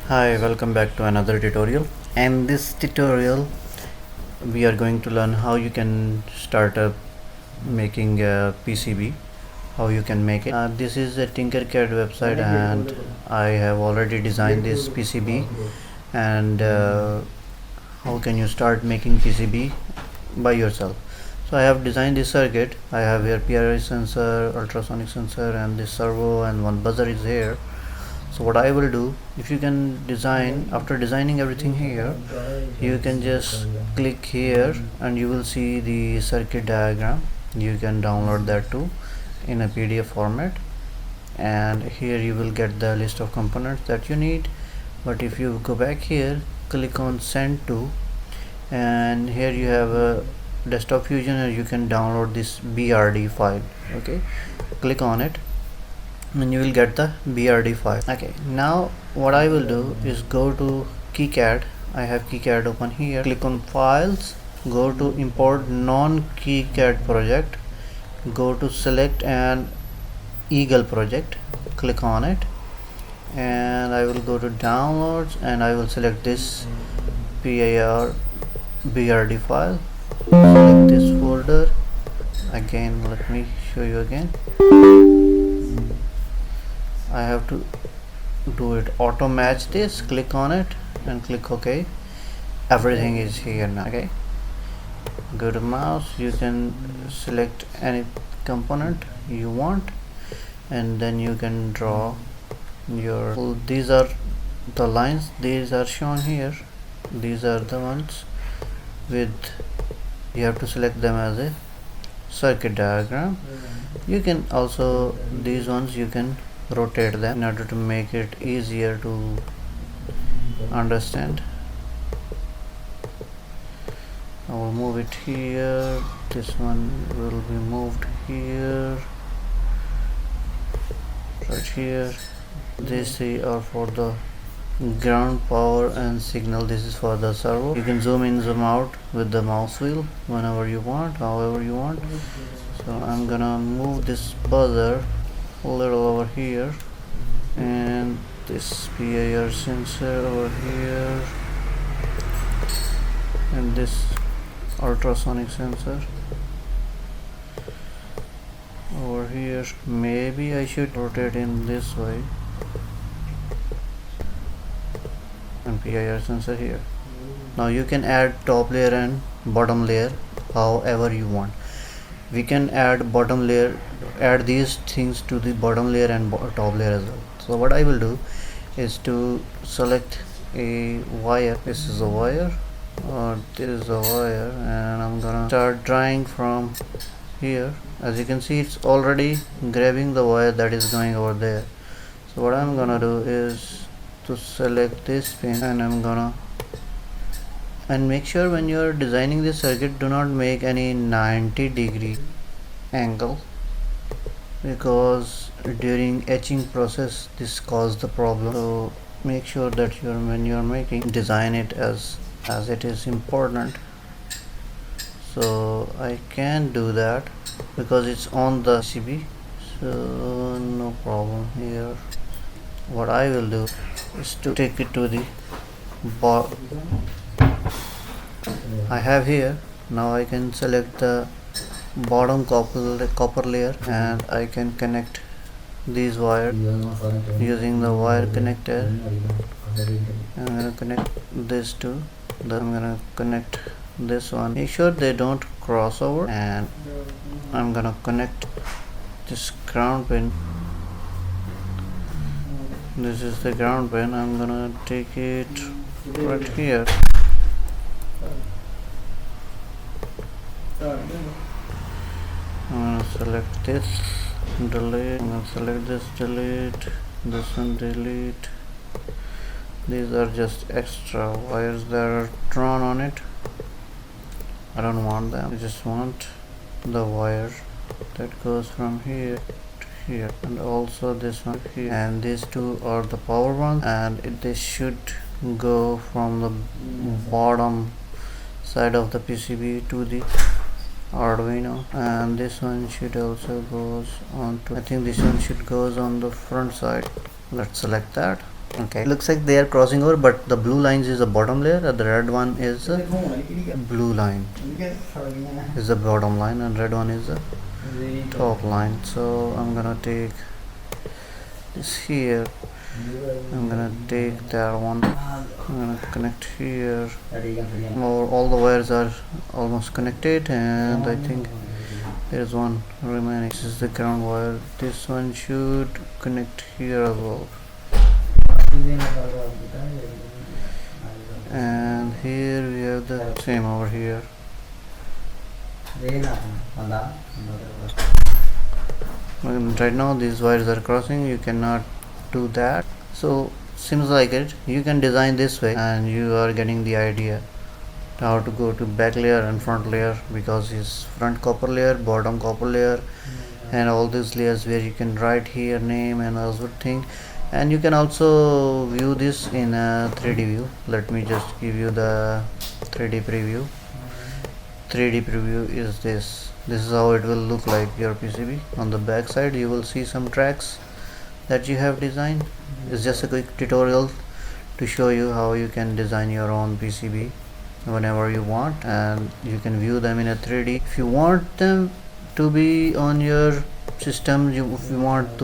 Hi, welcome back to another tutorial. In this tutorial we are going to learn how you can start up making a PCB, how you can make it. This is a Tinkercad website and I have already designed this PCB, and how can you start making PCB by yourself. So I have designed this circuit. I have here PIR sensor, ultrasonic sensor, and this servo, and one buzzer is here. So what I will do, if you can design, after designing everything here, you can just click here and you will see the circuit diagram. You can download that too in a PDF format, and here you will get the list of components that you need. But if you go back here, click on send to, and here you have a desktop fusion and you can download this BRD file. Okay, click on it and you will get the BRD file. Okay, now what I will do is go to KiCad. I have KiCad open here. Click on files, go to import non-KiCad project, go to select an Eagle project, click on it, and I will go to downloads and I will select this PIR BRD file, select this folder. Again, let me show you again. I have to do it auto match this. Click on it and click OK. Everything is here now. Okay, go to mouse, you can select any component you want and then you can draw your, these are the lines, these are shown here, these are the ones with, you have to select them as a circuit diagram. You can also, these ones you can rotate them in order to make it easier to understand. I will move it here, this one will be moved here, right here. These three are for the ground, power and signal. This is for the servo. You can zoom in, zoom out with the mouse wheel whenever you want, however you want. So I'm gonna move this buzzer a little over here, and this PIR sensor over here, and this ultrasonic sensor over here. Maybe I should rotate in this way, and PIR sensor here. Now you can add top layer and bottom layer however you want. We can add bottom layer, add these things to the bottom layer and top layer as well. So what I will do is to select a wire. This is a wire, or this is a wire, and I'm gonna start drawing from here. As you can see, it's already grabbing the wire that is going over there. So what I'm gonna do is to select this pin, and I'm gonna, and make sure when you are designing this circuit, do not make any 90-degree angle, because during etching process this caused the problem. So make sure that when you are making, design it as it is important. So I can do that because it's on the PCB, so no problem here. What I will do is to take it to the I have here. Now I can select the bottom copper layer and I can connect these wires using the wire connector. I'm gonna connect this to, then I'm gonna connect this one. Make sure they don't cross over, and I'm gonna connect this ground pin. This is the ground pin. I'm gonna take it right here. I'm gonna select this, delete. I'm gonna select this, delete. This one, delete. These are just extra wires that are drawn on it. I don't want them. I just want the wire that goes from here to here, and also this one here. And these two are the power ones, and they should go from the bottom side of the PCB to the Arduino, and this one should also goes on to, I think this one should goes on the front side. Let's select that. Okay, looks like they are crossing over, but the blue lines is the bottom layer and the red one is the blue line is the bottom line and red one is the top line. So I'm gonna take this here, I'm gonna take that one, I'm gonna connect here. All the wires are almost connected, and I think there's one remaining. This is the ground wire. This one should connect here as well. And here we have the same over here. Right now these wires are crossing, you cannot do that. So seems like it, you can design this way and you are getting the idea how to go to back layer and front layer, because it's front copper layer, bottom copper layer, and all these layers where you can write here name and other thing. And you can also view this in a 3D view. Let me just give you the 3D preview. 3D preview is this is how it will look like your PCB. On the back side you will see some tracks that you have designed. It's just a quick tutorial to show you how you can design your own PCB whenever you want, and you can view them in a 3D. If you want them to be on your system, if you want to